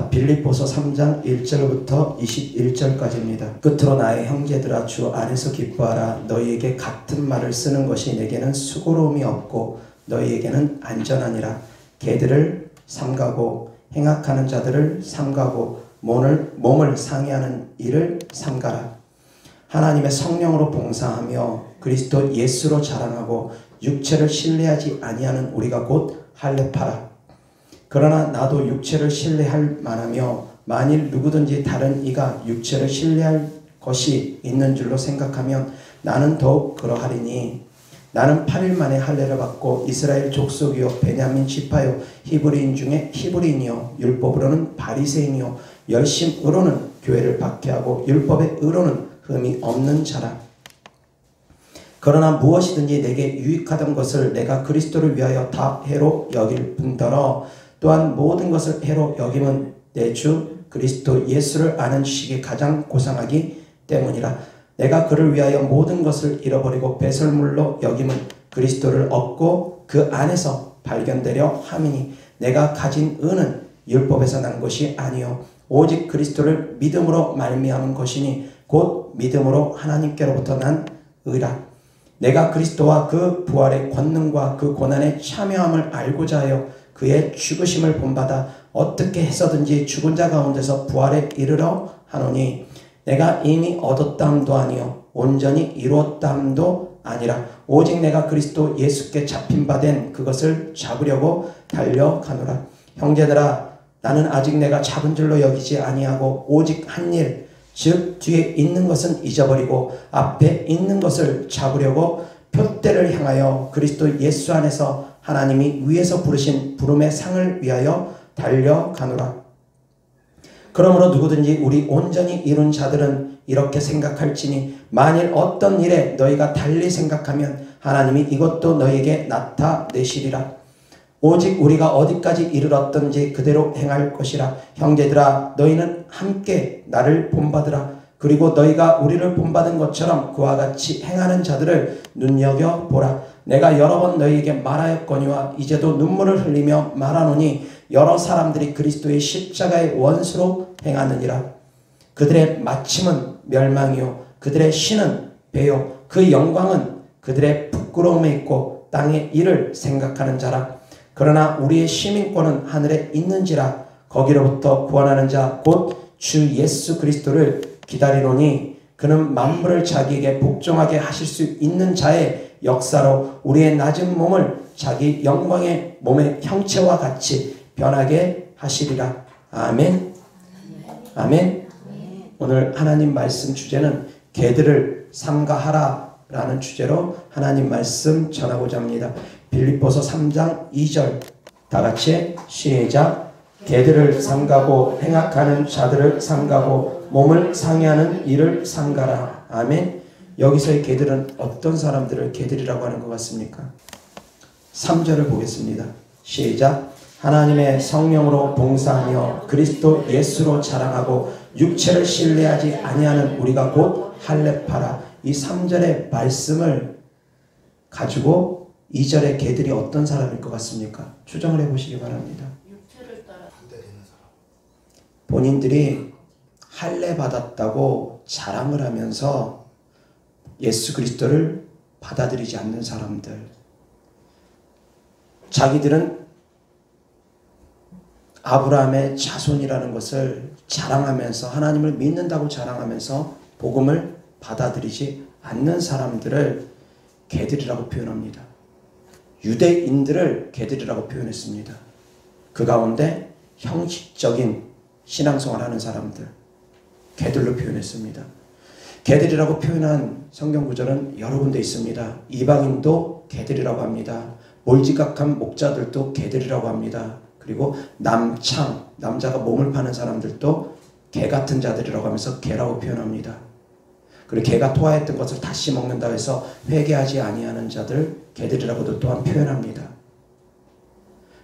읽겠습니다. 빌립보서 3장 1절부터 21절까지입니다. 끝으로 나의 형제들아 주 안에서 기뻐하라. 너희에게 같은 말을 쓰는 것이 내게는 수고로움이 없고 너희에게는 안전하니라. 개들을 삼가고 행악하는 자들을 삼가고 몸을 상해하는 일을 삼가라. 하나님의 성령으로 봉사하며 그리스도 예수로 자랑하고 육체를 신뢰하지 아니하는 우리가 곧 할례파라. 그러나 나도 육체를 신뢰할 만하며 만일 누구든지 다른 이가 육체를 신뢰할 것이 있는 줄로 생각하면 나는 더욱 그러하리니 나는 8일 만에 할례를 받고 이스라엘 족속이요 베냐민 지파요 히브리인 중에 히브리인이요 율법으로는 바리새인이요 열심으로는 교회를 박해하고 율법의 의로는 흠이 없는 자라. 그러나 무엇이든지 내게 유익하던 것을 내가 그리스도를 위하여 다 해로 여길 뿐더러 또한 모든 것을 해로 여김은 내 주 그리스도 예수를 아는 지식이 가장 고상하기 때문이라. 내가 그를 위하여 모든 것을 잃어버리고 배설물로 여김은 그리스도를 얻고 그 안에서 발견되려 함이니 내가 가진 의는 율법에서 난 것이 아니요 오직 그리스도를 믿음으로 말미암은 것이니 곧 믿음으로 하나님께로부터 난 의라. 내가 그리스도와 그 부활의 권능과 그 고난에 참여함을 알고자 하여 그의 죽으심을 본받아 어떻게 해서든지 죽은 자 가운데서 부활에 이르러 하노니 내가 이미 얻었다함도 아니요 온전히 이루었다함도 아니라 오직 내가 그리스도 예수께 잡힌 바 된 그것을 잡으려고 달려가노라. 형제들아 나는 아직 내가 잡은 줄로 여기지 아니하고 오직 한 일 즉 뒤에 있는 것은 잊어버리고 앞에 있는 것을 잡으려고 표대를 향하여 그리스도 예수 안에서 하나님이 위에서 부르신 부름의 상을 위하여 달려가노라. 그러므로 누구든지 우리 온전히 이룬 자들은 이렇게 생각할지니 만일 어떤 일에 너희가 달리 생각하면 하나님이 이것도 너희에게 나타내시리라. 오직 우리가 어디까지 이르렀던지 그대로 행할 것이라. 형제들아 너희는 함께 나를 본받으라. 그리고 너희가 우리를 본받은 것처럼 그와 같이 행하는 자들을 눈여겨보라. 내가 여러 번 너희에게 말하였거니와 이제도 눈물을 흘리며 말하노니 여러 사람들이 그리스도의 십자가의 원수로 행하느니라. 그들의 마침은 멸망이요 그들의 신은 배요 그 영광은 그들의 부끄러움에 있고 땅의 일을 생각하는 자라. 그러나 우리의 시민권은 하늘에 있는지라. 거기로부터 구원하는 자 곧 주 예수 그리스도를 기다리노니 그는 만물을 자기에게 복종하게 하실 수 있는 자의 역사로 우리의 낮은 몸을 자기 영광의 몸의 형체와 같이 변하게 하시리라. 아멘. 아멘. 오늘 하나님 말씀 주제는 개들을 삼가하라 라는 주제로 하나님 말씀 전하고자 합니다. 빌립보서 3장 2절 다같이 시작. 개들을 삼가고 행악하는 자들을 삼가고 몸을 상해하는 일을 삼가라. 아멘. 여기서의 개들은 어떤 사람들을 개들이라고 하는 것 같습니까? 3절을 보겠습니다. 시작. 하나님의 성령으로 봉사하며 그리스도 예수로 자랑하고 육체를 신뢰하지 아니하는 우리가 곧 할례파라. 이 3절의 말씀을 가지고 2절의 개들이 어떤 사람일 것 같습니까? 추정을 해보시기 바랍니다. 본인들이 할례 받았다고 자랑을 하면서 예수 그리스도를 받아들이지 않는 사람들, 자기들은 아브라함의 자손이라는 것을 자랑하면서 하나님을 믿는다고 자랑하면서 복음을 받아들이지 않는 사람들을 개들이라고 표현합니다. 유대인들을 개들이라고 표현했습니다. 그 가운데 형식적인 신앙생활하는 사람들, 개들로 표현했습니다. 개들이라고 표현한 성경 구절은 여러 군데 있습니다. 이방인도 개들이라고 합니다. 몰지각한 목자들도 개들이라고 합니다. 그리고 남창, 남자가 몸을 파는 사람들도 개 같은 자들이라고 하면서 개라고 표현합니다. 그리고 개가 토하였던 것을 다시 먹는다고 해서 회개하지 아니하는 자들 개들이라고도 또한 표현합니다.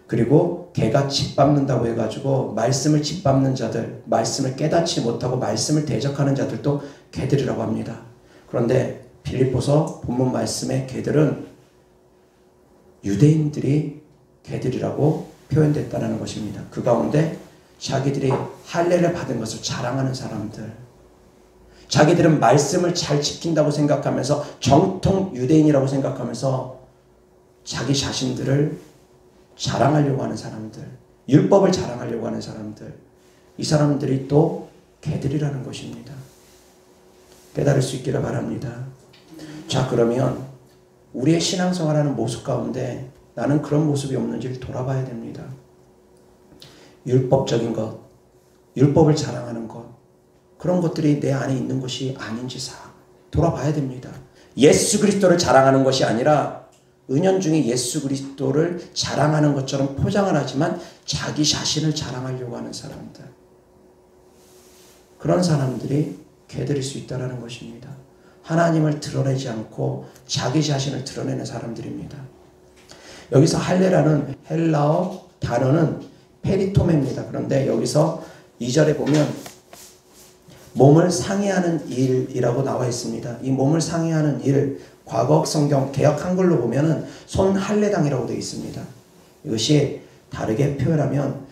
그리고 개가 짓밟는다고 해가지고 말씀을 짓밟는 자들, 말씀을 깨닫지 못하고 말씀을 대적하는 자들도 개들이라고 합니다. 그런데 빌립보서 본문 말씀의 개들은 유대인들이 개들이라고 표현됐다는 것입니다. 그 가운데 자기들이 할례를 받은 것을 자랑하는 사람들, 자기들은 말씀을 잘 지킨다고 생각하면서 정통 유대인이라고 생각하면서 자기 자신들을 자랑하려고 하는 사람들, 율법을 자랑하려고 하는 사람들, 이 사람들이 또 개들이라는 것입니다. 깨달을 수 있기를 바랍니다. 자, 그러면 우리의 신앙생활하는 모습 가운데 나는 그런 모습이 없는지를 돌아봐야 됩니다. 율법적인 것, 율법을 자랑하는 것, 그런 것들이 내 안에 있는 것이 아닌지 돌아봐야 됩니다. 예수 그리스도를 자랑하는 것이 아니라 은연중에 예수 그리스도를 자랑하는 것처럼 포장을 하지만 자기 자신을 자랑하려고 하는 사람들, 그런 사람들이 개들일 수 있다는 것입니다. 하나님을 드러내지 않고 자기 자신을 드러내는 사람들입니다. 여기서 할례라는 헬라어 단어는 페리토메입니다. 그런데 여기서 2절에 보면 몸을 상해하는 일이라고 나와 있습니다. 이 몸을 상해하는 일, 과거역 성경 개역 한글로 보면은 손 할례당이라고 되어 있습니다. 이것이 다르게 표현하면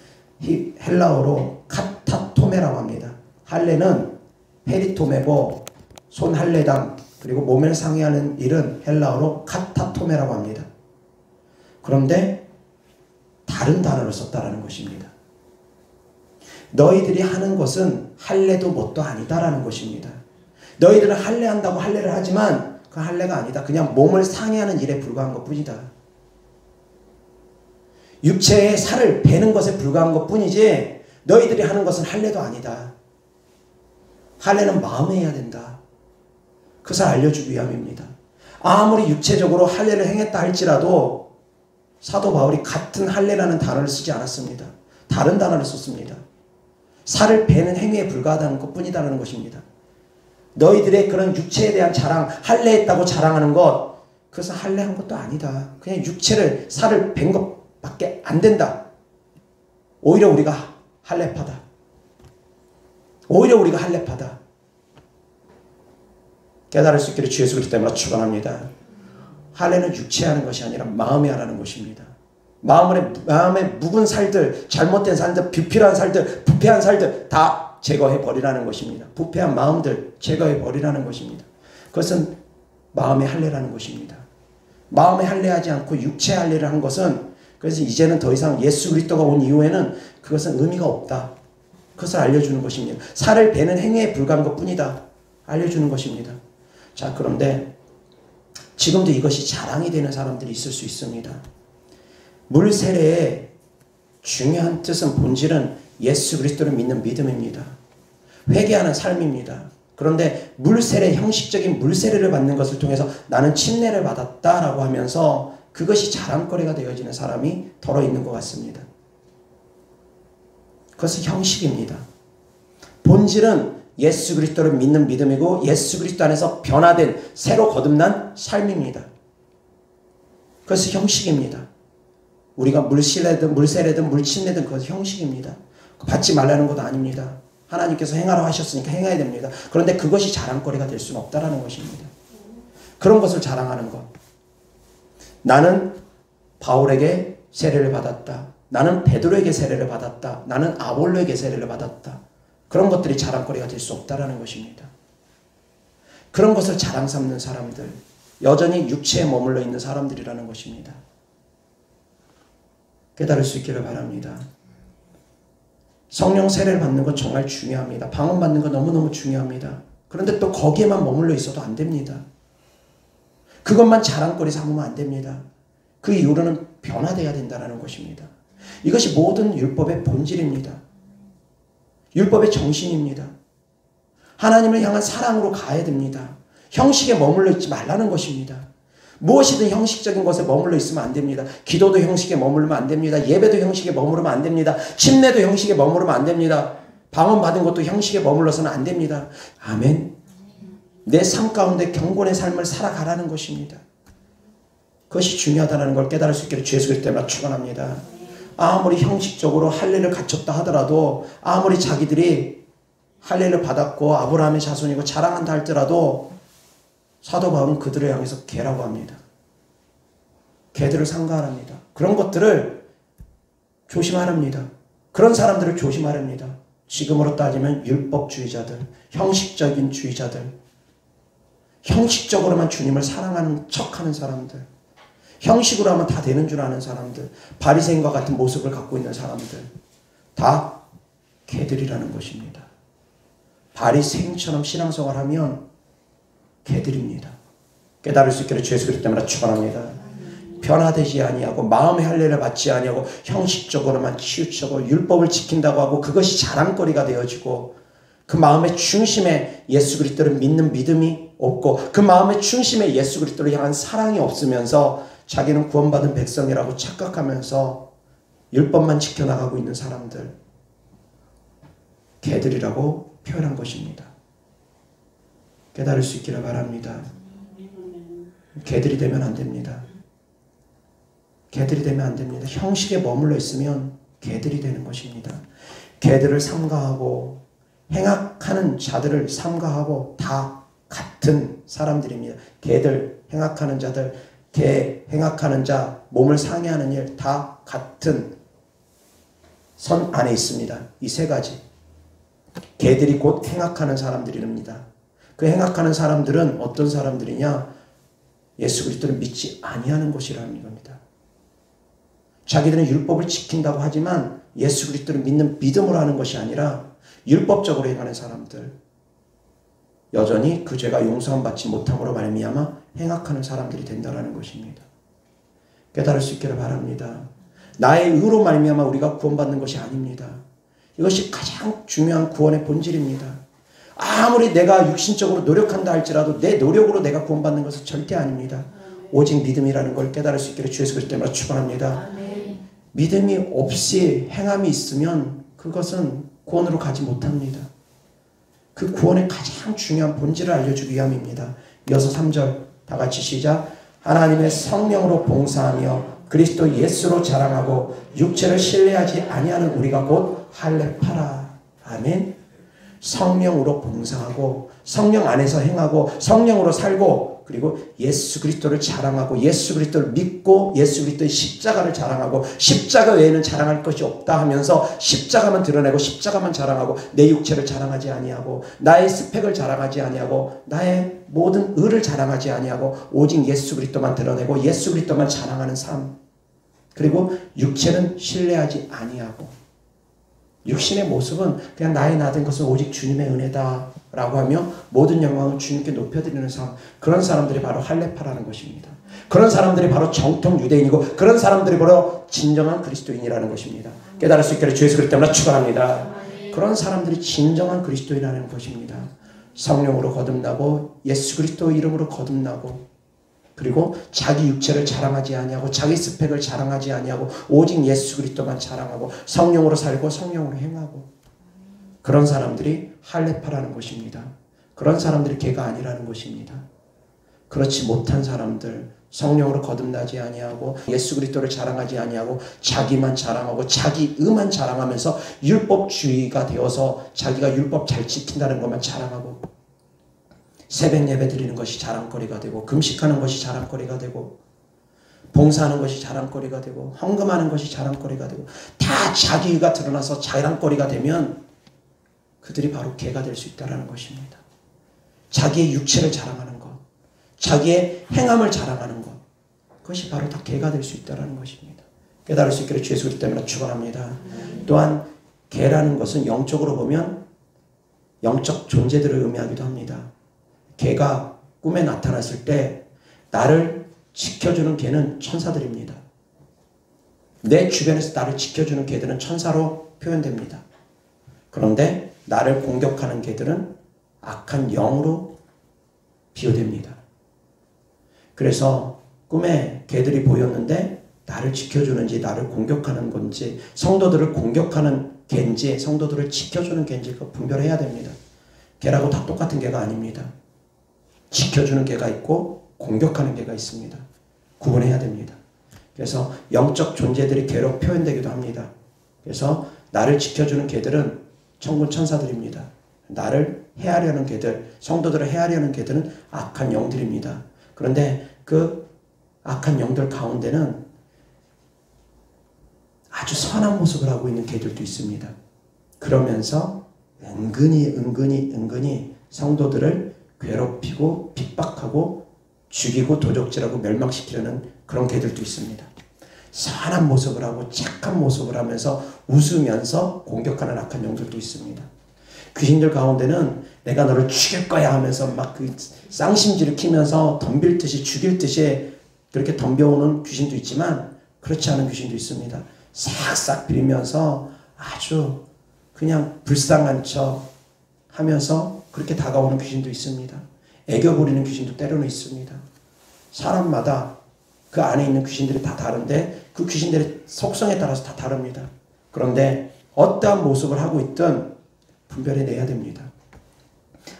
헬라어로 카타토메라고 합니다. 할례는 페리토메고 손 할례당, 그리고 몸을 상해하는 일은 헬라어로 카타토메라고 합니다. 그런데 다른 단어를 썼다라는 것입니다. 너희들이 하는 것은 할례도 뭣도 아니다라는 것입니다. 너희들은 할례한다고 할례를 하지만 그 할례가 아니다. 그냥 몸을 상해하는 일에 불과한 것뿐이다. 육체의 살을 베는 것에 불과한 것뿐이지 너희들이 하는 것은 할례도 아니다. 할례는 마음에 해야 된다. 그것을 알려주기 위함입니다. 아무리 육체적으로 할례를 행했다 할지라도 사도 바울이 같은 할례라는 단어를 쓰지 않았습니다. 다른 단어를 썼습니다. 살을 베는 행위에 불과하다는 것뿐이다라는 것입니다. 너희들의 그런 육체에 대한 자랑, 할례했다고 자랑하는 것, 그것은 할례한 것도 아니다. 그냥 육체를, 살을 벤 것밖에 안 된다. 오히려 우리가 할례파다. 오히려 우리가 할례파다. 깨달을 수 있기를 주 예수 그리스도 때문에 축원합니다. 할례는 육체 하는 것이 아니라 마음에 하라는 것입니다. 마음에 묵은 살들, 잘못된 살들, 비필한 살들, 부패한 살들 다 제거해 버리라는 것입니다. 부패한 마음들 제거해 버리라는 것입니다. 그것은 마음의 할례라는 것입니다. 마음의 할례하지 않고 육체 할례를 한 것은, 그래서 이제는 더 이상 예수 그리스도가 온 이후에는 그것은 의미가 없다. 그것을 알려주는 것입니다. 살을 베는 행위에 불과한 것뿐이다. 알려주는 것입니다. 자, 그런데 지금도 이것이 자랑이 되는 사람들이 있을 수 있습니다. 물 세례의 중요한 뜻은, 본질은 예수 그리스도를 믿는 믿음입니다. 회개하는 삶입니다. 그런데 물 세례, 형식적인 물 세례를 받는 것을 통해서 나는 침례를 받았다라고 하면서 그것이 자랑거리가 되어지는 사람이 덜어 있는 것 같습니다. 그것은 형식입니다. 본질은 예수 그리스도를 믿는 믿음이고 예수 그리스도 안에서 변화된 새로 거듭난 삶입니다. 그것이 형식입니다. 우리가 물세례든 물침례든 그것은 형식입니다. 받지 말라는 것도 아닙니다. 하나님께서 행하라고 하셨으니까 행해야 됩니다. 그런데 그것이 자랑거리가 될 수는 없다는 것입니다. 그런 것을 자랑하는 것. 나는 바울에게 세례를 받았다. 나는 베드로에게 세례를 받았다. 나는 아볼로에게 세례를 받았다. 그런 것들이 자랑거리가 될 수 없다는 것입니다. 그런 것을 자랑 삼는 사람들, 여전히 육체에 머물러 있는 사람들이라는 것입니다. 깨달을 수 있기를 바랍니다. 성령 세례를 받는 건 정말 중요합니다. 방언 받는 건 너무너무 중요합니다. 그런데 또 거기에만 머물러 있어도 안 됩니다. 그것만 자랑거리 삼으면 안 됩니다. 그 이후로는 변화되어야 된다는 것입니다. 이것이 모든 율법의 본질입니다. 율법의 정신입니다. 하나님을 향한 사랑으로 가야 됩니다. 형식에 머물러 있지 말라는 것입니다. 무엇이든 형식적인 것에 머물러 있으면 안 됩니다. 기도도 형식에 머무르면 안 됩니다. 예배도 형식에 머무르면 안 됩니다. 침례도 형식에 머무르면 안 됩니다. 방언 받은 것도 형식에 머물러서는 안 됩니다. 아멘. 내 삶 가운데 경건의 삶을 살아가라는 것입니다. 그것이 중요하다는 걸 깨달을 수 있기를 주 예수 그리스도 때문에 축원합니다. 아무리 형식적으로 할례를 갖췄다 하더라도, 아무리 자기들이 할례를 받았고 아브라함의 자손이고 자랑한다 할지라도 사도 바울은 그들을 향해서 개라고 합니다. 개들을 상가하랍니다. 그런 것들을 조심하랍니다. 그런 사람들을 조심하랍니다. 지금으로 따지면 율법주의자들, 형식적인 주의자들, 형식적으로만 주님을 사랑하는 척하는 사람들, 형식으로 하면 다 되는 줄 아는 사람들, 바리새인과 같은 모습을 갖고 있는 사람들, 다 개들이라는 것입니다. 바리새인처럼 신앙생활하면 개들입니다. 깨달을 수 있기를 주 예수 그리스도 때문에 축원합니다. 변화되지 아니하고 마음의 할례를 받지 아니하고 형식적으로만 치우치고 율법을 지킨다고 하고 그것이 자랑거리가 되어지고 그 마음의 중심에 예수 그리스도를 믿는 믿음이 없고 그 마음의 중심에 예수 그리스도를 향한 사랑이 없으면서 자기는 구원받은 백성이라고 착각하면서 율법만 지켜나가고 있는 사람들, 개들이라고 표현한 것입니다. 깨달을 수 있기를 바랍니다. 개들이 되면 안 됩니다. 개들이 되면 안 됩니다. 형식에 머물러 있으면 개들이 되는 것입니다. 개들을 삼가하고 행악하는 자들을 삼가하고 다 같은 사람들입니다. 개들, 행악하는 자들, 개, 행악하는 자, 몸을 상해하는 일 다 같은 선 안에 있습니다. 이 세 가지. 개들이 곧 행악하는 사람들입니다. 그 행악하는 사람들은 어떤 사람들이냐? 예수 그리스도를 믿지 아니하는 것이라는 겁니다. 자기들은 율법을 지킨다고 하지만 예수 그리스도를 믿는 믿음으로 하는 것이 아니라 율법적으로 행하는 사람들, 여전히 그 죄가 용서함 받지 못함으로 말미암아 행악하는 사람들이 된다는 것입니다. 깨달을 수 있기를 바랍니다. 나의 의로 말미암아 우리가 구원받는 것이 아닙니다. 이것이 가장 중요한 구원의 본질입니다. 아무리 내가 육신적으로 노력한다 할지라도 내 노력으로 내가 구원받는 것은 절대 아닙니다. 오직 믿음이라는 걸 깨달을 수 있기를 주 예수 그리스도 때문에 축원합니다. 믿음이 없이 행함이 있으면 그것은 구원으로 가지 못합니다. 그 구원의 가장 중요한 본질을 알려주기 위함입니다. 이어서 3절 다 같이 시작. 하나님의 성령으로 봉사하며 그리스도 예수로 자랑하고 육체를 신뢰하지 아니하는 우리가 곧 할례파라. 아멘. 성령으로 봉사하고 성령 안에서 행하고 성령으로 살고 그리고 예수 그리스도를 자랑하고 예수 그리스도를 믿고 예수 그리스도의 십자가를 자랑하고 십자가 외에는 자랑할 것이 없다 하면서 십자가만 드러내고 십자가만 자랑하고 내 육체를 자랑하지 아니하고 나의 스펙을 자랑하지 아니하고 나의 모든 의를 자랑하지 아니하고 오직 예수 그리스도만 드러내고 예수 그리스도만 자랑하는 삶, 그리고 육체는 신뢰하지 아니하고 육신의 모습은 그냥 나의 나된 것은 오직 주님의 은혜다 라고 하며 모든 영광을 주님께 높여드리는 삶, 그런 사람들이 바로 할례파라는 것입니다. 그런 사람들이 바로 정통 유대인이고 그런 사람들이 바로 진정한 그리스도인이라는 것입니다. 깨달을 수 있기를 주 예수 그리스도 때문에 축원합니다. 그런 사람들이 진정한 그리스도인이라는 것입니다. 성령으로 거듭나고 예수 그리스도 이름으로 거듭나고 그리고 자기 육체를 자랑하지 아니하고 자기 스펙을 자랑하지 아니하고 오직 예수 그리스도만 자랑하고 성령으로 살고 성령으로 행하고, 그런 사람들이 할례파라는 것입니다. 그런 사람들이 개가 아니라는 것입니다. 그렇지 못한 사람들, 성령으로 거듭나지 아니하고 예수 그리스도를 자랑하지 아니하고 자기만 자랑하고 자기 의만 자랑하면서 율법주의가 되어서 자기가 율법 잘 지킨다는 것만 자랑하고 새벽 예배 드리는 것이 자랑거리가 되고 금식하는 것이 자랑거리가 되고 봉사하는 것이 자랑거리가 되고 헌금하는 것이 자랑거리가 되고 다 자기의가 드러나서 자랑거리가 되면 그들이 바로 개가 될 수 있다는 것입니다. 자기의 육체를 자랑하는 것, 자기의 행함을 자랑하는 것, 그것이 바로 다 개가 될 수 있다는 것입니다. 깨달을 수 있기를 주 예수 그리스도 때문에 축원합니다. 또한 개라는 것은 영적으로 보면 영적 존재들을 의미하기도 합니다. 개가 꿈에 나타났을 때 나를 지켜주는 개는 천사들입니다. 내 주변에서 나를 지켜주는 개들은 천사로 표현됩니다. 그런데 나를 공격하는 개들은 악한 영으로 비유됩니다. 그래서 꿈에 개들이 보였는데 나를 지켜주는지 나를 공격하는 건지 성도들을 공격하는 개인지 성도들을 지켜주는 개인지 그거 분별해야 됩니다. 개라고 다 똑같은 개가 아닙니다. 지켜주는 개가 있고 공격하는 개가 있습니다. 구분해야 됩니다. 그래서 영적 존재들이 개로 표현되기도 합니다. 그래서 나를 지켜주는 개들은 천군 천사들입니다. 나를 해하려는 개들, 성도들을 해하려는 개들은 악한 영들입니다. 그런데 그 악한 영들 가운데는 아주 선한 모습을 하고 있는 개들도 있습니다. 그러면서 은근히 성도들을 괴롭히고 핍박하고 죽이고 도적질하고 멸망시키려는 그런 개들도 있습니다. 선한 모습을 하고 착한 모습을 하면서 웃으면서 공격하는 악한 영들도 있습니다. 귀신들 가운데는 내가 너를 죽일 거야 하면서 막 그 쌍심지를 키면서 덤빌 듯이 죽일 듯이 그렇게 덤벼오는 귀신도 있지만 그렇지 않은 귀신도 있습니다. 싹싹 빌면서 아주 그냥 불쌍한 척 하면서 그렇게 다가오는 귀신도 있습니다. 애교 부리는 귀신도 때로는 있습니다. 사람마다 그 안에 있는 귀신들이 다 다른데 그 귀신들의 속성에 따라서 다 다릅니다. 그런데 어떠한 모습을 하고 있든 분별해내야 됩니다.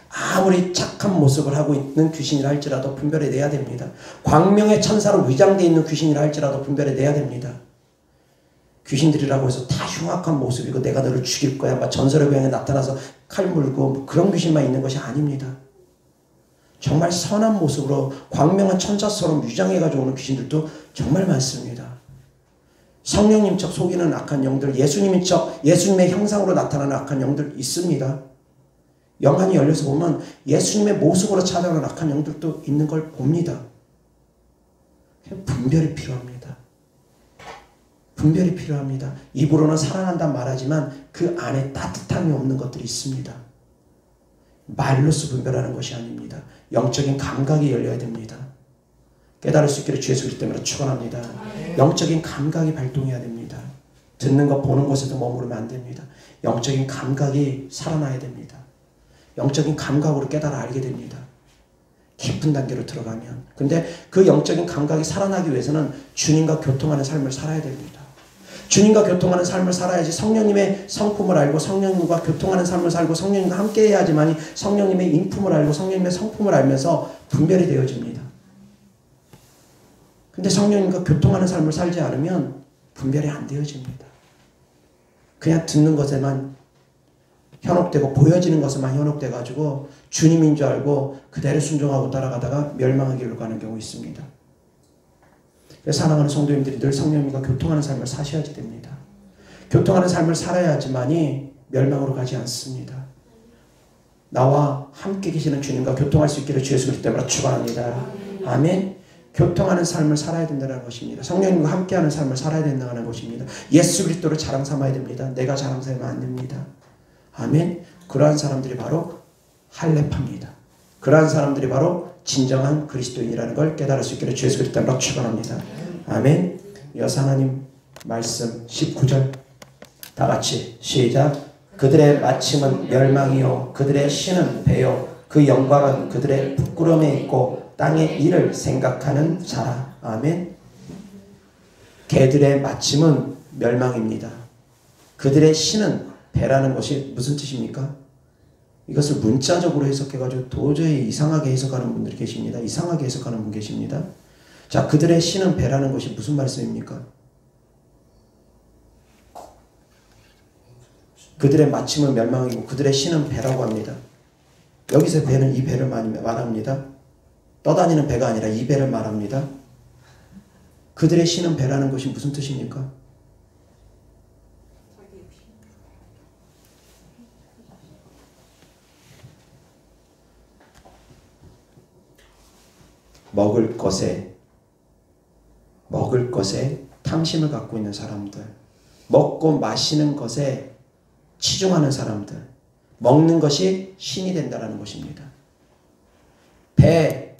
아무리 착한 모습을 하고 있는 귀신이라 할지라도 분별해내야 됩니다. 광명의 천사로 위장되어 있는 귀신이라 할지라도 분별해내야 됩니다. 귀신들이라고 해서 다 흉악한 모습이고 내가 너를 죽일 거야 막 전설의 고향에 나타나서 칼 물고 뭐 그런 귀신만 있는 것이 아닙니다. 정말 선한 모습으로 광명한 천사처럼 위장해가지고 오는 귀신들도 정말 많습니다. 성령님 척 속이는 악한 영들, 예수님인 척 예수님의 형상으로 나타나는 악한 영들 있습니다. 영안이 열려서 보면 예수님의 모습으로 찾아오는 악한 영들도 있는 걸 봅니다. 분별이 필요합니다. 분별이 필요합니다. 입으로는 사랑한다 말하지만 그 안에 따뜻함이 없는 것들이 있습니다. 말로써 분별하는 것이 아닙니다. 영적인 감각이 열려야 됩니다. 깨달을 수 있기를 주의 소리 때문에 축원합니다. 영적인 감각이 발동해야 됩니다. 듣는 것 보는 곳에도 머무르면 안 됩니다. 영적인 감각이 살아나야 됩니다. 영적인 감각으로 깨달아 알게 됩니다. 깊은 단계로 들어가면. 근데 그 영적인 감각이 살아나기 위해서는 주님과 교통하는 삶을 살아야 됩니다. 주님과 교통하는 삶을 살아야지 성령님의 성품을 알고 성령님과 교통하는 삶을 살고 성령님과 함께 해야지만이 성령님의 인품을 알고 성령님의 성품을 알면서 분별이 되어집니다. 근데 성령님과 교통하는 삶을 살지 않으면 분별이 안 되어집니다. 그냥 듣는 것에만 현혹되고 보여지는 것에만 현혹돼가지고 주님인 줄 알고 그대로 순종하고 따라가다가 멸망하기로 가는 경우 있습니다. 그래서 사랑하는 성도님들이 늘 성령님과 교통하는 삶을 사셔야지 됩니다. 교통하는 삶을 살아야지만이 멸망으로 가지 않습니다. 나와 함께 계시는 주님과 교통할 수 있기를 주 예수 그리스도 때문에 축원합니다. 아멘. 교통하는 삶을 살아야 된다는 것입니다. 성령님과 함께하는 삶을 살아야 된다는 것입니다. 예수 그리스도를 자랑 삼아야 됩니다. 내가 자랑 삼으면 안 됩니다. 아멘. 그러한 사람들이 바로 할례파입니다. 그러한 사람들이 바로 진정한 그리스도인이라는 걸 깨달을 수 있기를 주 예수 그리스도 때문에 축원합니다. 아멘. 여호와 하나님 말씀 19절 다 같이 시작. 그들의 마침은 멸망이요 그들의 신은 배요 그 영광은 그들의 부끄러움에 있고 땅의 일을 생각하는 자라. 아멘. 개들의 마침은 멸망입니다. 그들의 신은 배라는 것이 무슨 뜻입니까? 이것을 문자적으로 해석해가지고 도저히 이상하게 해석하는 분들이 계십니다. 이상하게 해석하는 분 계십니다. 자, 그들의 신은 배라는 것이 무슨 말씀입니까? 그들의 마침은 멸망이고 그들의 신은 배라고 합니다. 여기서 배는 이 배를 말합니다. 떠다니는 배가 아니라 이 배를 말합니다. 그들의 신은 배라는 것이 무슨 뜻입니까? 먹을 것에 탐심을 갖고 있는 사람들, 먹고 마시는 것에 치중하는 사람들, 먹는 것이 신이 된다는 것입니다. 배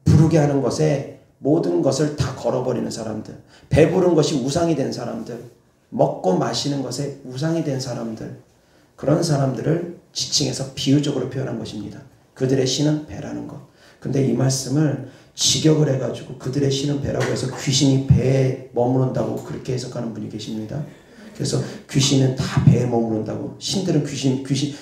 부르게 하는 것에 모든 것을 다 걸어버리는 사람들, 배부른 것이 우상이 된 사람들, 먹고 마시는 것에 우상이 된 사람들, 그런 사람들을 지칭해서 비유적으로 표현한 것입니다. 그들의 신은 배라는 것. 근데 이 말씀을 직역을 해가지고 그들의 신은 배라고 해서 귀신이 배에 머무른다고 그렇게 해석하는 분이 계십니다. 그래서 귀신은 다 배에 머무른다고, 신들은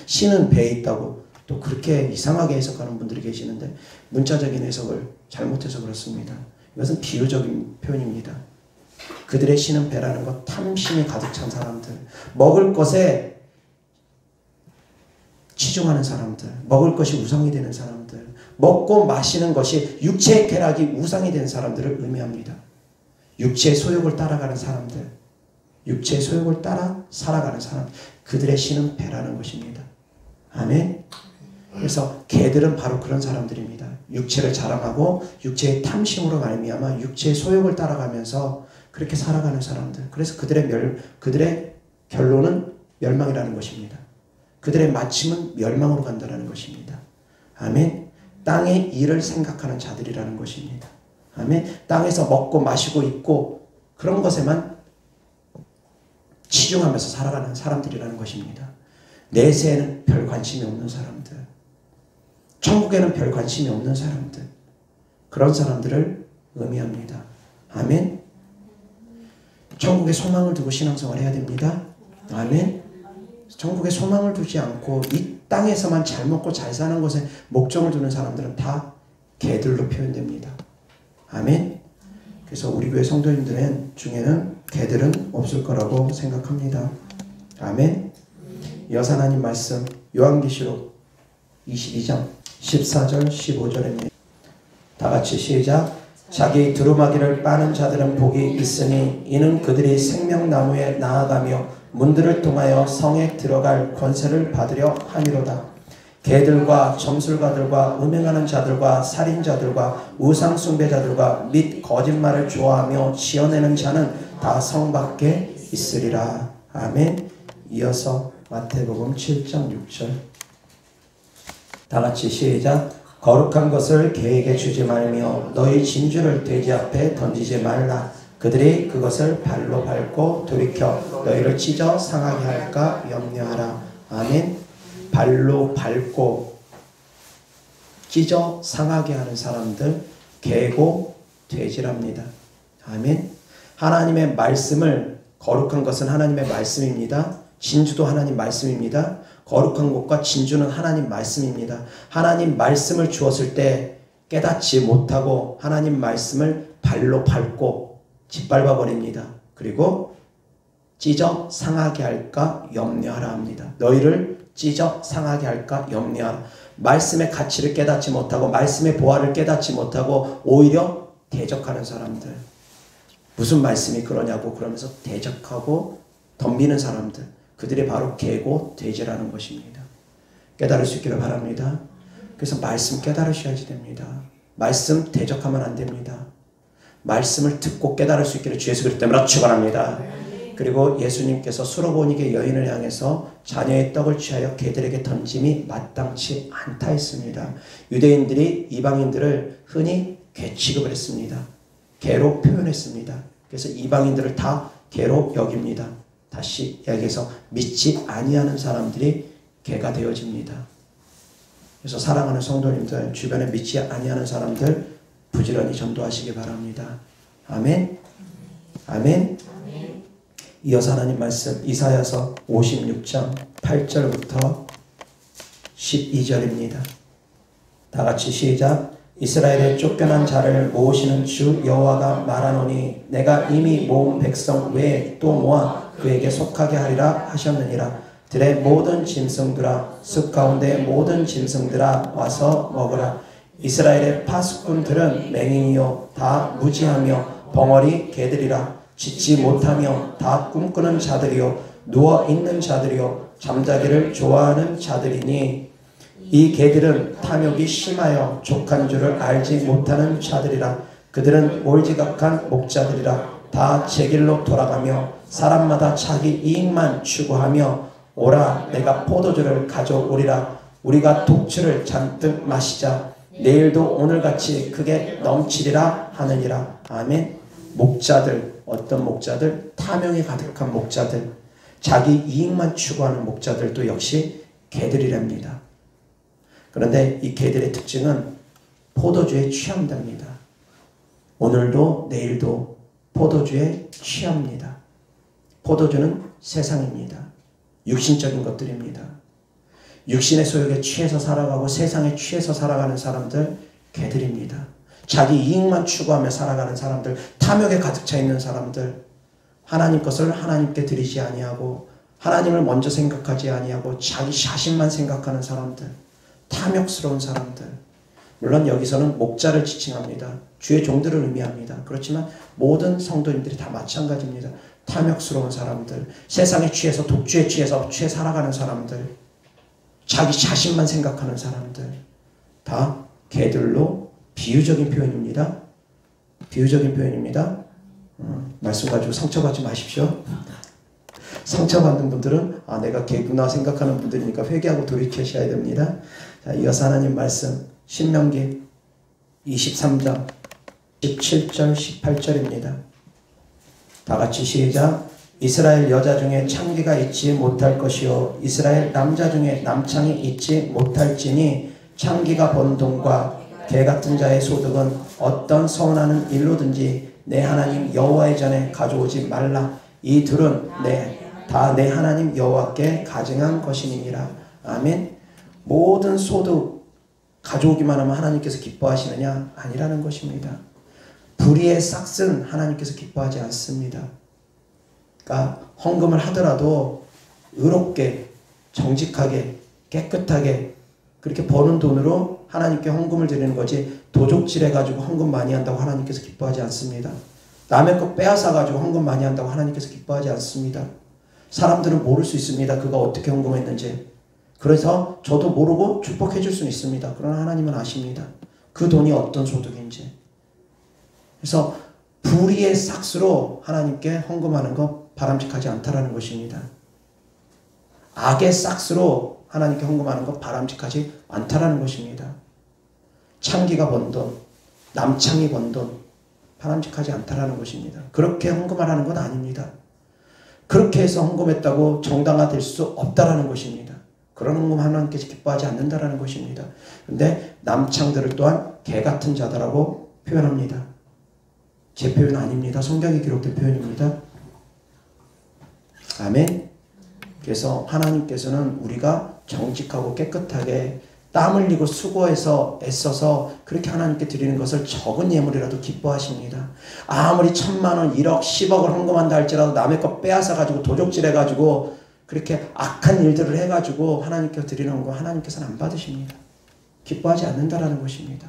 신은 배에 있다고 또 그렇게 이상하게 해석하는 분들이 계시는데 문자적인 해석을 잘못해서 그렇습니다. 이것은 비유적인 표현입니다. 그들의 신은 배라는 것, 탐심이 가득 찬 사람들, 먹을 것에 치중하는 사람들, 먹을 것이 우상이 되는 사람들, 먹고 마시는 것이 육체의 쾌락이 우상이 된 사람들을 의미합니다. 육체의 소욕을 따라가는 사람들, 육체의 소욕을 따라 살아가는 사람, 그들의 신은 배라는 것입니다. 아멘. 그래서 개들은 바로 그런 사람들입니다. 육체를 자랑하고 육체의 탐심으로 말미암아 육체의 소욕을 따라가면서 그렇게 살아가는 사람들. 그래서 그들의 결론은 멸망이라는 것입니다. 그들의 마침은 멸망으로 간다는 것입니다. 아멘. 땅의 일을 생각하는 자들이라는 것입니다. 아멘. 땅에서 먹고 마시고 입고 그런 것에만 치중하면서 살아가는 사람들이라는 것입니다. 내세에는 별 관심이 없는 사람들, 천국에는 별 관심이 없는 사람들, 그런 사람들을 의미합니다. 아멘. 천국에 소망을 두고 신앙생활을 해야 됩니다. 아멘. 천국에 소망을 두지 않고 이 땅에서만 잘 먹고 잘 사는 것에 목적을 두는 사람들은 다 개들로 표현됩니다. 아멘. 그래서 우리 교회 성도님들 중에는 개들은 없을 거라고 생각합니다. 아멘. 이어서 하나님 말씀 요한계시록 22장 14절 15절입니다. 다같이 시작. 자기 두루마기를 빠는 자들은 복이 있으니 이는 그들이 생명나무에 나아가며 문들을 통하여 성에 들어갈 권세를 받으려 함이로다. 개들과 점술가들과 음행하는 자들과 살인자들과 우상숭배자들과 및 거짓말을 좋아하며 지어내는 자는 다 성 밖에 있으리라. 아멘. 이어서 마태복음 7장 6절 다같이 시작. 거룩한 것을 개에게 주지 말며 너희 진주를 돼지 앞에 던지지 말라. 그들이 그것을 발로 밟고 돌이켜 너희를 찢어 상하게 할까 염려하라. 아멘. 발로 밟고 찢어 상하게 하는 사람들 개고 돼지랍니다. 아멘. 하나님의 말씀을, 거룩한 것은 하나님의 말씀입니다. 진주도 하나님 말씀입니다. 거룩한 것과 진주는 하나님 말씀입니다. 하나님 말씀을 주었을 때 깨닫지 못하고 하나님 말씀을 발로 밟고 짓밟아 버립니다. 그리고 찢어 상하게 할까 염려하라 합니다. 너희를 찢어 상하게 할까 염려하라. 말씀의 가치를 깨닫지 못하고 말씀의 보화를 깨닫지 못하고 오히려 대적하는 사람들. 무슨 말씀이 그러냐고 그러면서 대적하고 덤비는 사람들. 그들이 바로 개고 돼지라는 것입니다. 깨달을 수 있기를 바랍니다. 그래서 말씀 깨달으셔야지 됩니다. 말씀 대적하면 안 됩니다. 말씀을 듣고 깨달을 수 있기를 주 예수 그리스도 이름으로 축원합니다. 그리고 예수님께서 수로보니게 여인을 향해서 자녀의 떡을 취하여 개들에게 던짐이 마땅치 않다 했습니다. 유대인들이 이방인들을 흔히 개 취급을 했습니다. 개로 표현했습니다. 그래서 이방인들을 다 개로 여깁니다. 다시 여기서 믿지 아니하는 사람들이 개가 되어집니다. 그래서 사랑하는 성도님들, 주변에 믿지 아니하는 사람들 부지런히 전도하시기 바랍니다. 아멘. 아멘. 이어서 하나님 말씀 이사야서 56장 8절부터 12절입니다. 다같이 시작. 이스라엘의 쫓겨난 자를 모으시는 주 여호와가 말하노니 내가 이미 모은 백성 외에 또 모아 그에게 속하게 하리라 하셨느니라. 들의 모든 짐승들아, 숲 가운데 모든 짐승들아 와서 먹으라. 이스라엘의 파수꾼들은 맹인이요 다 무지하며 벙어리 개들이라. 짖지 못하며 다 꿈꾸는 자들이요 누워있는 자들이요 잠자기를 좋아하는 자들이니 이 개들은 탐욕이 심하여 족한 줄을 알지 못하는 자들이라. 그들은 몰지각한 목자들이라. 다 제 길로 돌아가며 사람마다 자기 이익만 추구하며 오라 내가 포도주를 가져오리라. 우리가 독주를 잔뜩 마시자. 내일도 오늘같이 크게 넘치리라 하느니라. 아멘. 목자들, 어떤 목자들? 탐욕이 가득한 목자들, 자기 이익만 추구하는 목자들도 역시 개들이랍니다. 그런데 이 개들의 특징은 포도주에 취한답니다. 오늘도 내일도 포도주에 취합니다. 포도주는 세상입니다. 육신적인 것들입니다. 육신의 소욕에 취해서 살아가고 세상에 취해서 살아가는 사람들 개들입니다. 자기 이익만 추구하며 살아가는 사람들, 탐욕에 가득 차 있는 사람들, 하나님 것을 하나님께 드리지 아니하고 하나님을 먼저 생각하지 아니하고 자기 자신만 생각하는 사람들, 탐욕스러운 사람들. 물론 여기서는 목자를 지칭합니다. 주의 종들을 의미합니다. 그렇지만 모든 성도님들이 다 마찬가지입니다. 탐욕스러운 사람들, 세상에 취해서 독주에 취해서 취해 살아가는 사람들, 자기 자신만 생각하는 사람들, 다 개들로 비유적인 표현입니다. 비유적인 표현입니다. 말씀 가지고 상처받지 마십시오. 상처받는 분들은 내가 개구나 생각하는 분들이니까 회개하고 돌이키셔야 됩니다. 자, 이어서 하나님 말씀 신명기 23장 17절 18절입니다. 다 같이 시작. 이스라엘 여자 중에 창기가 있지 못할 것이요 이스라엘 남자 중에 남창이 있지 못할지니 창기가 번 돈과 개 같은 자의 소득은 어떤 서운하는 일로든지 내 하나님 여호와의 전에 가져오지 말라. 이 둘은 다 내 하나님 여호와께 가증한 것이니라. 아멘. 모든 소득 가져오기만 하면 하나님께서 기뻐하시느냐? 아니라는 것입니다. 불의의 싹은 하나님께서 기뻐하지 않습니다. 그러니까 헌금을 하더라도 의롭게 정직하게 깨끗하게 그렇게 버는 돈으로 하나님께 헌금을 드리는 거지 도적질해가지고 헌금 많이 한다고 하나님께서 기뻐하지 않습니다. 남의 것 빼앗아가지고 헌금 많이 한다고 하나님께서 기뻐하지 않습니다. 사람들은 모를 수 있습니다. 그가 어떻게 헌금했는지. 그래서 저도 모르고 축복해 줄 수는 있습니다. 그러나 하나님은 아십니다. 그 돈이 어떤 소득인지. 그래서 불의의 싹수로 하나님께 헌금하는 것 바람직하지 않다라는 것입니다. 악의 싹수로 하나님께 헌금하는 것 바람직하지 않다라는 것입니다. 창기가 번 돈, 남창이 번 돈, 바람직하지 않다라는 것입니다. 그렇게 헌금하라는 건 아닙니다. 그렇게 해서 헌금했다고 정당화될 수 없다라는 것입니다. 그런 헌금 하나님께서 기뻐하지 않는다라는 것입니다. 그런데 남창들을 또한 개 같은 자다라고 표현합니다. 제 표현 아닙니다. 성경에 기록된 표현입니다. 아멘. 그래서 하나님께서는 우리가 정직하고 깨끗하게 땀 흘리고 수고해서 애써서 그렇게 하나님께 드리는 것을 적은 예물이라도 기뻐하십니다. 아무리 1000만원, 1억, 10억을 헌금한다 할지라도 남의 것 빼앗아가지고 도적질해가지고 그렇게 악한 일들을 해가지고 하나님께 드리는 거 하나님께서는 안 받으십니다. 기뻐하지 않는다라는 것입니다.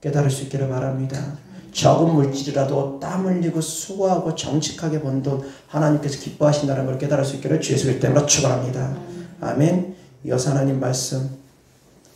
깨달을 수 있기를 바랍니다. 적은 물질이라도 땀 흘리고 수고하고 정직하게 번 돈 하나님께서 기뻐하신다는 걸 깨달을 수 있기를 주 예수의 이름으로 축원합니다. 아멘. 이어서 하나님 말씀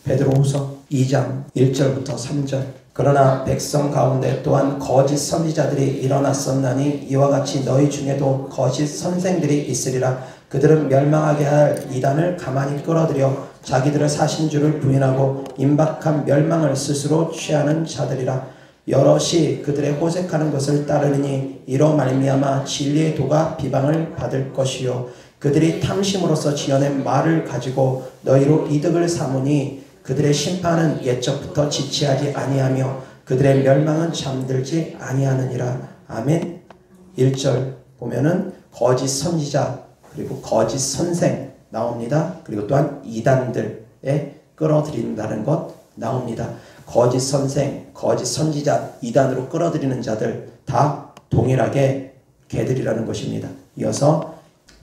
베드로후서 2장 1절부터 3절. 그러나 백성 가운데 또한 거짓 선지자들이 일어났었나니 이와 같이 너희 중에도 거짓 선생들이 있으리라. 그들은 멸망하게 할 이단을 가만히 끌어들여 자기들의 사신주를 부인하고 임박한 멸망을 스스로 취하는 자들이라. 여럿이 그들의 호색하는 것을 따르니 이로 말미암아 진리의 도가 비방을 받을 것이요 그들이 탐심으로써 지어낸 말을 가지고 너희로 이득을 삼으니 그들의 심판은 옛적부터 지체하지 아니하며 그들의 멸망은 잠들지 아니하느니라. 아멘. 1절 보면은 거짓 선지자 그리고 거짓 선생 나옵니다. 그리고 또한 이단들에 끌어들인다는 것 나옵니다. 거짓 선생, 거짓 선지자, 이단으로 끌어들이는 자들 다 동일하게 개들이라는 것입니다. 이어서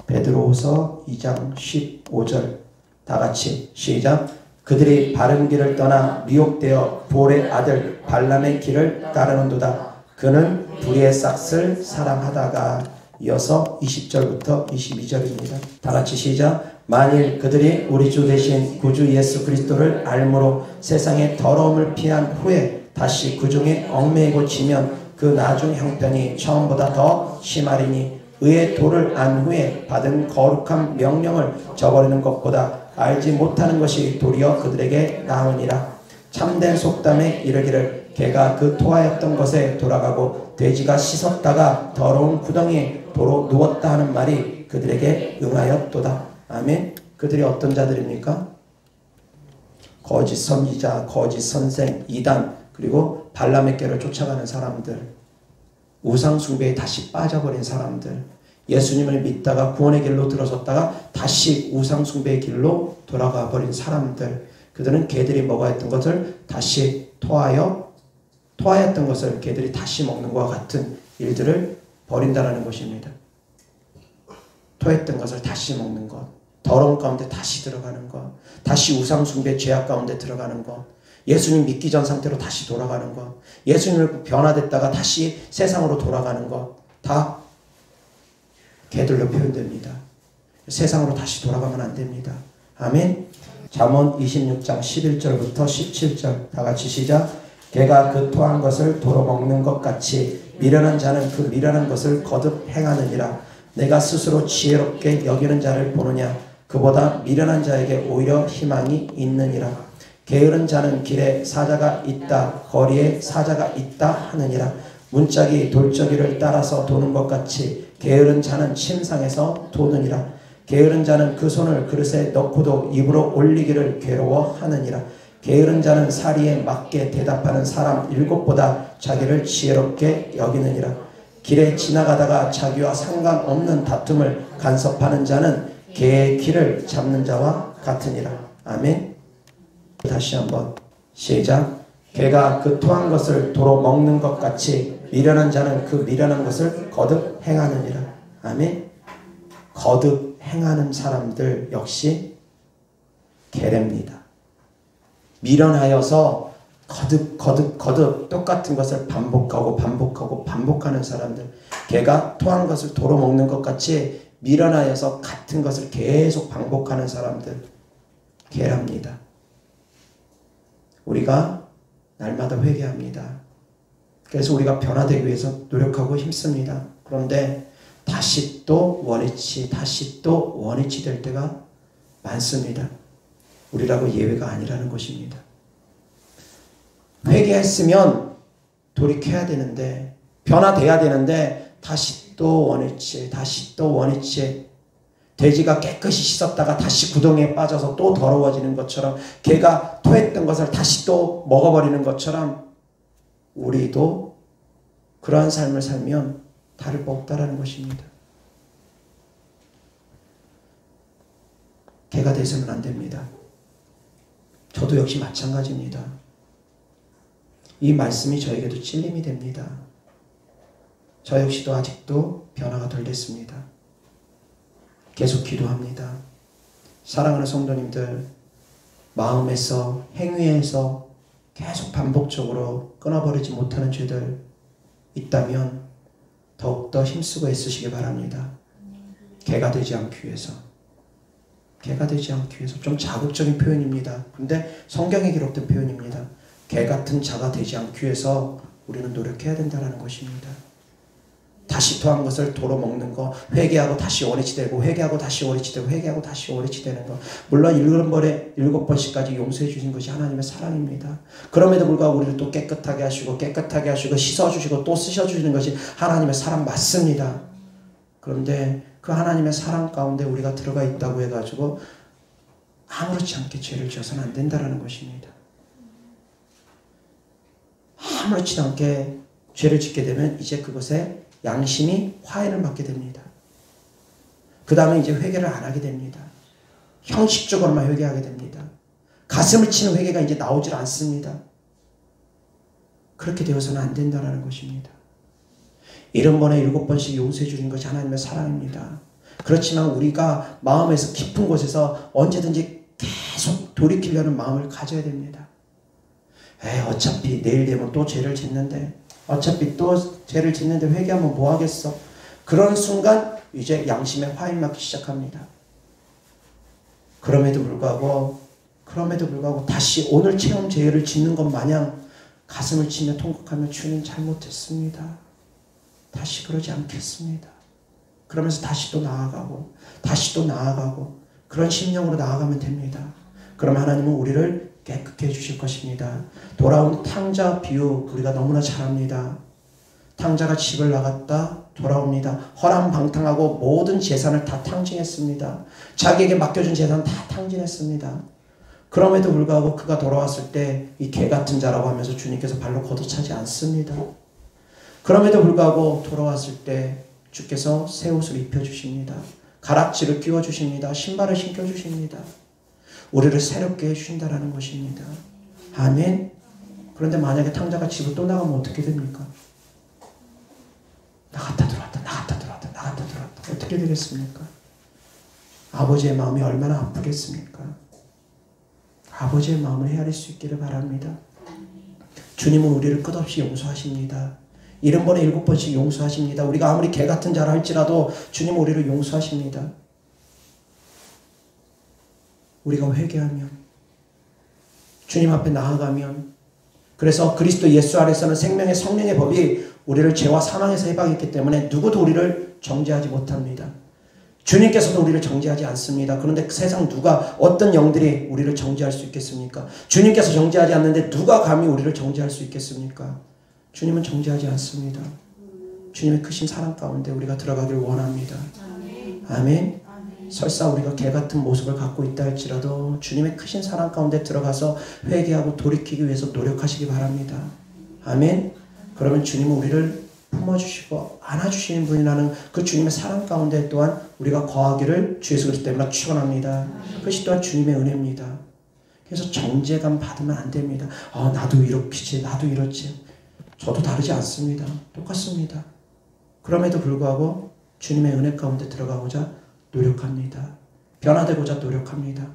베드로후서 2장 15절 다 같이 시작. 그들이 바른 길을 떠나 미혹되어 볼의 아들 발람의 길을 따르는도다. 그는 불의의 싹을 사랑하다가 이어서 20절부터 22절입니다. 다 같이 시작. 만일 그들이 우리 주 되신 구주 예수 그리스도를 알므로 세상의 더러움을 피한 후에 다시 그 중에 얽매이고 지면 그 나중 형편이 처음보다 더 심하리니 의의 도를 안 후에 받은 거룩한 명령을 저버리는 것보다 알지 못하는 것이 도리어 그들에게 나으니라. 참된 속담에 이르기를 개가 그 토하였던 것에 돌아가고 돼지가 씻었다가 더러운 구덩이에 도로 누웠다 하는 말이 그들에게 응하였도다. 아멘. 그들이 어떤 자들입니까? 거짓 선지자, 거짓 선생, 이단 그리고 발람의 꾀를 쫓아가는 사람들, 우상 숭배에 다시 빠져버린 사람들, 예수님을 믿다가 구원의 길로 들어섰다가 다시 우상 숭배의 길로 돌아가 버린 사람들, 그들은 개들이 먹어했던 것을 다시 토하였던 것을 개들이 다시 먹는 것과 같은 일들을 벌인다라는 것입니다. 토했던 것을 다시 먹는 것, 더러운 가운데 다시 들어가는 것, 다시 우상 숭배 죄악 가운데 들어가는 것, 예수님 믿기 전 상태로 다시 돌아가는 것, 예수님을 변화됐다가 다시 세상으로 돌아가는 것, 다 개들로 표현됩니다. 세상으로 다시 돌아가면 안 됩니다. 아멘. 잠언 26장 11절부터 17절 다 같이 시작. 개가 그 토한 것을 도로 먹는 것 같이 미련한 자는 그 미련한 것을 거듭 행하느니라. 내가 스스로 지혜롭게 여기는 자를 보느냐. 그보다 미련한 자에게 오히려 희망이 있느니라. 게으른 자는 길에 사자가 있다, 거리에 사자가 있다 하느니라. 문짝이 돌저기를 따라서 도는 것 같이 게으른 자는 침상에서 도느니라. 게으른 자는 그 손을 그릇에 넣고도 입으로 올리기를 괴로워하느니라. 게으른 자는 사리에 맞게 대답하는 사람 7보다 자기를 지혜롭게 여기느니라. 길에 지나가다가 자기와 상관없는 다툼을 간섭하는 자는 개의 길을 잡는 자와 같으니라. 아멘. 다시 한번 시작. 개가 그 토한 것을 도로 먹는 것 같이 미련한 자는 그 미련한 것을 거듭 행하느니라. 아멘. 거듭 행하는 사람들 역시 개랍니다. 미련하여서 거듭 똑같은 것을 반복하는 사람들. 개가 토한 것을 도로 먹는 것 같이 미련하여서 같은 것을 계속 반복하는 사람들 개랍니다. 우리가 날마다 회개합니다. 그래서 우리가 변화되기 위해서 노력하고 힘씁니다. 그런데 다시 또 원위치 될 때가 많습니다. 우리라고 예외가 아니라는 것입니다. 회개했으면 돌이켜야 되는데, 변화돼야 되는데 다시 또 원위치. 돼지가 깨끗이 씻었다가 다시 구덩이에 빠져서 또 더러워지는 것처럼, 개가 토했던 것을 다시 또 먹어버리는 것처럼 우리도 그러한 삶을 살면 다를 바 없다라는 것입니다. 개가 되서는 안 됩니다. 저도 역시 마찬가지입니다. 이 말씀이 저에게도 찔림이 됩니다. 저 역시도 아직도 변화가 덜 됐습니다. 계속 기도합니다. 사랑하는 성도님들, 마음에서, 행위에서 계속 반복적으로 끊어버리지 못하는 죄들 있다면 더욱더 힘쓰고 애쓰시기 바랍니다. 개가 되지 않기 위해서. 좀 자극적인 표현입니다. 근데 성경에 기록된 표현입니다. 개 같은 자가 되지 않기 위해서 우리는 노력해야 된다는 것입니다. 다시 토한 것을 도로 먹는 거, 회개하고 다시 원위치 되고, 회개하고 다시 원위치 되는 거. 물론 7번씩까지 용서해 주신 것이 하나님의 사랑입니다. 그럼에도 불구하고 우리를 또 깨끗하게 하시고 씻어주시고 또 쓰셔주시는 것이 하나님의 사랑 맞습니다. 그런데 그 하나님의 사랑 가운데 우리가 들어가 있다고 해가지고 아무렇지 않게 죄를 지어서는 안 된다는 것입니다. 아무렇지 않게 죄를 짓게 되면 이제 그것에 양심이 화해를 받게 됩니다. 그 다음에 이제 회개를 안 하게 됩니다. 형식적으로만 회개하게 됩니다. 가슴을 치는 회개가 이제 나오질 않습니다. 그렇게 되어서는 안 된다는 것입니다. 70번에 7번씩 용서해 주는 것이 하나님의 사랑입니다. 그렇지만 우리가 마음에서 깊은 곳에서 언제든지 계속 돌이키려는 마음을 가져야 됩니다. 어차피 내일 되면 또 죄를 짓는데, 회개하면 뭐 하겠어? 그런 순간 이제 양심의 화인 맞기 시작합니다. 그럼에도 불구하고 다시 오늘처럼 죄를 짓는 것 마냥 가슴을 치며 통곡하며 주님 잘못했습니다. 다시 그러지 않겠습니다. 그러면서 다시 또 나아가고 그런 심령으로 나아가면 됩니다. 그럼 하나님은 우리를 깨끗게 해주실 것입니다. 돌아온 탕자 비유 우리가 너무나 잘 압니다. 탕자가 집을 나갔다 돌아옵니다. 허랑방탕하고 모든 재산을 다 탕진했습니다. 자기에게 맡겨준 재산 다 탕진했습니다. 그럼에도 불구하고 그가 돌아왔을 때 이 개같은 자라고 하면서 주님께서 발로 걷어차지 않습니다. 그럼에도 불구하고 돌아왔을 때 주께서 새 옷을 입혀주십니다. 가락지를 끼워주십니다. 신발을 신겨주십니다. 우리를 새롭게 해주신다는 것입니다. 아멘. 그런데 만약에 탕자가 집을 또 나가면 어떻게 됩니까? 나갔다 들어왔다 어떻게 되겠습니까? 아버지의 마음이 얼마나 아프겠습니까? 아버지의 마음을 헤아릴 수 있기를 바랍니다. 주님은 우리를 끝없이 용서하십니다. 70번에 7번씩 용서하십니다. 우리가 아무리 개 같은 자라 할지라도 주님 우리를 용서하십니다. 우리가 회개하면, 주님 앞에 나아가면, 그래서 그리스도 예수 안에서는 생명의 성령의 법이 우리를 죄와 사망에서 해방했기 때문에 누구도 우리를 정죄하지 못합니다. 주님께서도 우리를 정죄하지 않습니다. 그런데 세상 누가, 어떤 영들이 우리를 정죄할 수 있겠습니까? 주님께서 정죄하지 않는데 누가 감히 우리를 정죄할 수 있겠습니까? 주님은 정죄하지 않습니다. 주님의 크신 사랑 가운데 우리가 들어가기를 원합니다. 아멘. 설사 우리가 개 같은 모습을 갖고 있다 할지라도 주님의 크신 사랑 가운데 들어가서 회개하고 돌이키기 위해서 노력하시기 바랍니다. 아멘. 그러면 주님은 우리를 품어주시고 안아주시는 분이라는 그 주님의 사랑 가운데 또한 우리가 거하기를 주 예수 그리스도 때문에 축원합니다. 그것이 또한 주님의 은혜입니다. 그래서 정죄감 받으면 안 됩니다. 나도 이렇지, 나도 이렇지. 저도 다르지 않습니다. 똑같습니다. 그럼에도 불구하고 주님의 은혜 가운데 들어가고자 노력합니다. 변화되고자 노력합니다.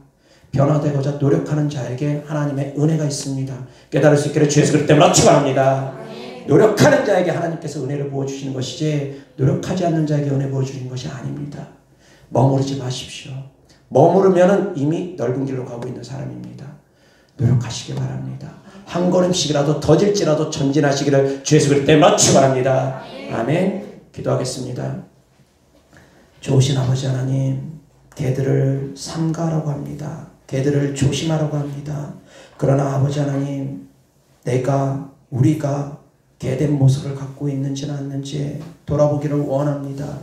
변화되고자 노력하는 자에게 하나님의 은혜가 있습니다. 깨달을 수 있기를 주 예수 그리스도 때문에 축원합니다. 노력하는 자에게 하나님께서 은혜를 부어주시는 것이지 노력하지 않는 자에게 은혜 부어주시는 것이 아닙니다. 머무르지 마십시오. 머무르면 이미 넓은 길로 가고 있는 사람입니다. 노력하시기 바랍니다. 한 걸음씩이라도 더질지라도 전진하시기를 주 예수 그리스도 때문에 축원합니다. 아멘. 기도하겠습니다. 좋으신 아버지 하나님, 개들을 삼가라고 합니다. 개들을 조심하라고 합니다. 그러나 아버지 하나님, 우리가 개된 모습을 갖고 있는지는 않는지 돌아보기를 원합니다.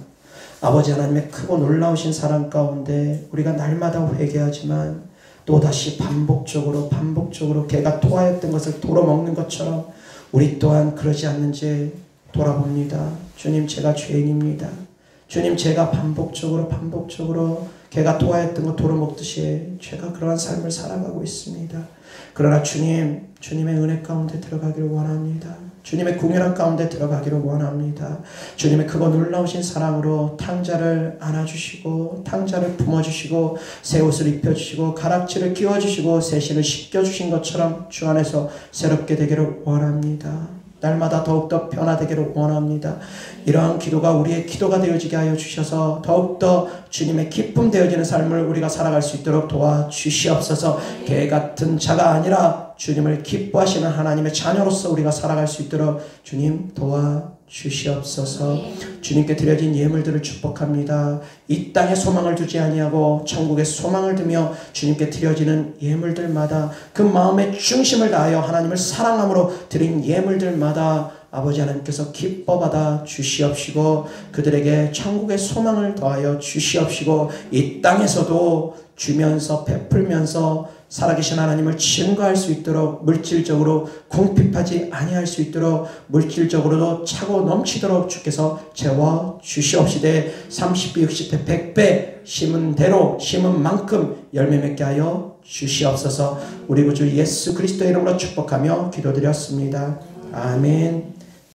아버지 하나님의 크고 놀라우신 사랑 가운데 우리가 날마다 회개하지만 또다시 반복적으로 개가 토하였던 것을 도로 먹는 것처럼 우리 또한 그러지 않는지 돌아봅니다. 주님, 제가 죄인입니다. 주님, 제가 반복적으로 개가 토하였던 것 도로 먹듯이 제가 그러한 삶을 살아가고 있습니다. 그러나 주님의 은혜 가운데 들어가기를 원합니다. 주님의 궁유한 가운데 들어가기를 원합니다. 주님의 크고 놀라우신 사랑으로 탕자를 안아주시고 탕자를 품어주시고 새 옷을 입혀주시고 가락지를 끼워주시고 새 신을 씻겨주신 것처럼 주 안에서 새롭게 되기를 원합니다. 날마다 더욱더 변화되기를 원합니다. 이러한 기도가 우리의 기도가 되어지게 하여 주셔서 더욱더 주님의 기쁨 되어지는 삶을 우리가 살아갈 수 있도록 도와주시옵소서. 개 같은 자가 아니라 주님을 기뻐하시는 하나님의 자녀로서 우리가 살아갈 수 있도록 주님 도와주시옵소서. 주님께 드려진 예물들을 축복합니다. 이 땅에 소망을 두지 아니하고 천국에 소망을 두며 주님께 드려지는 예물들마다 그 마음의 중심을 다하여 하나님을 사랑함으로 드린 예물들마다 아버지 하나님께서 기뻐 받아 주시옵시고 그들에게 천국의 소망을 더하여 주시옵시고 이 땅에서도 주면서 베풀면서 살아계신 하나님을 증거할 수 있도록 물질적으로 궁핍하지 아니할 수 있도록 물질적으로도 차고 넘치도록 주께서 채워 주시옵시되 30배 60배 100배 심은 대로 심은 만큼 열매 맺게 하여 주시옵소서. 우리 구주 예수 그리스도의 이름으로 축복하며 기도드렸습니다. 아멘.